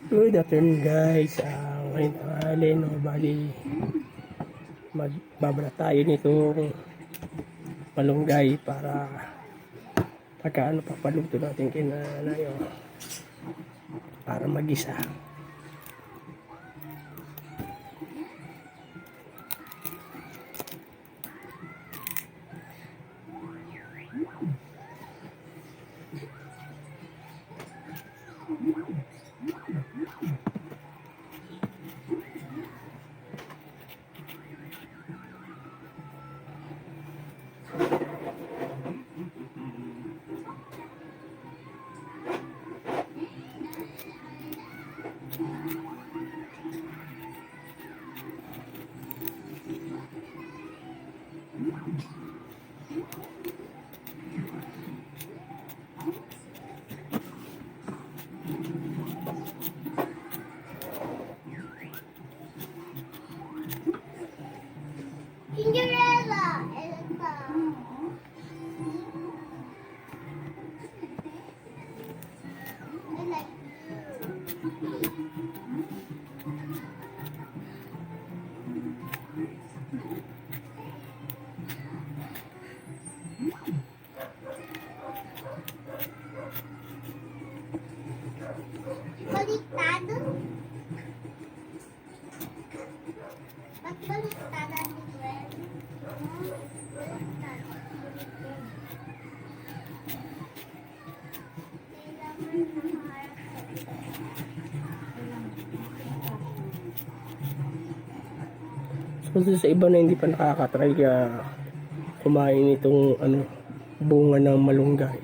Good afternoon guys. Ngayon tanghali, no, bali magbabala tayo nitong malunggay para pagkaano papaluto natin kinanayo para magisa. Cinderella! Elsa! I like baliktad? Ba't baliktad natin, Gwen? Baliktad. Kailangan nakaharap So sa iba na hindi pa nakakatry kumain itong bunga ng malunggay.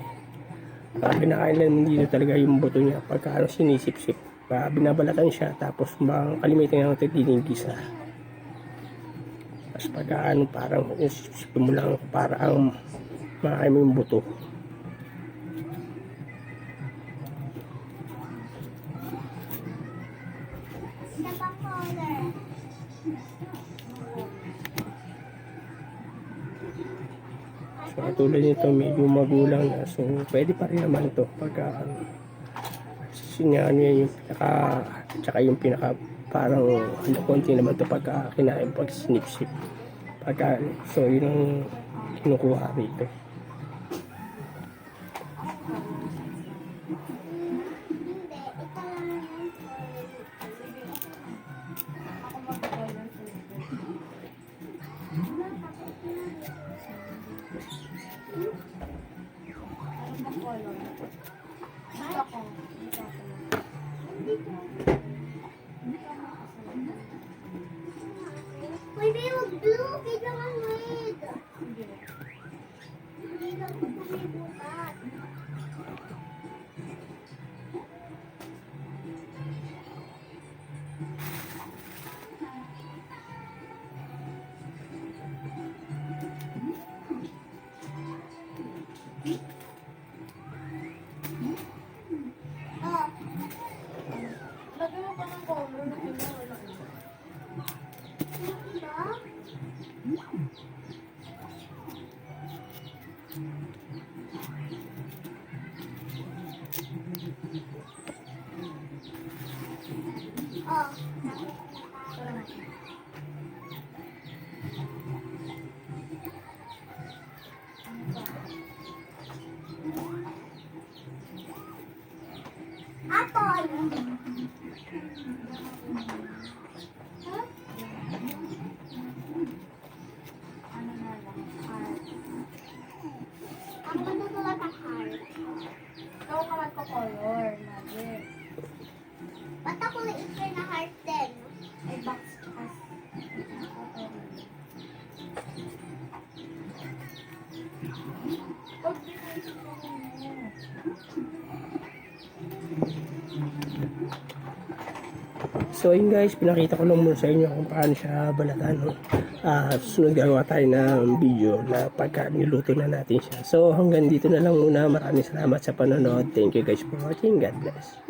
Kinakain lang dito talaga yung buto niya pagka sinisip-sip. Binabalatan siya tapos kalimitan natin dinigisa. Tapos pagka parang sipsipin mo lang parang makain mo yung buto. Isa pang color. So tulad nito medyo magulang na, so pwede pa rin naman ito pagka sinya niya yung pinaka tsaka yung pinaka parang konti naman ito pagka kinain pag snip-sip pagka so yun ang kinukuha rito. Hindi, ito lang yung Ako mag-color sa Ano bang color? Dito ako. Dito ako. Pwede yung blue, kailangan red. Sige. Hindi lang ito may butas. Oh, Lagyan mo pa ng color. Lagyan mo wala. diba? Oh, apple. Huh? Ano na lang? Heart. Ako matutulat ang heart. Ikaw ka magko-color. Lagi. Ba't ako na-ister na heart din? Ay, box as. So yun guys, pinakita ko lang muna sa inyo kung paano siya balatan. Susunod gagawa tayo ng video na pagka niluto na natin siya. So hanggang dito na lang muna. Maraming salamat sa panonood. Thank you guys for watching. God bless.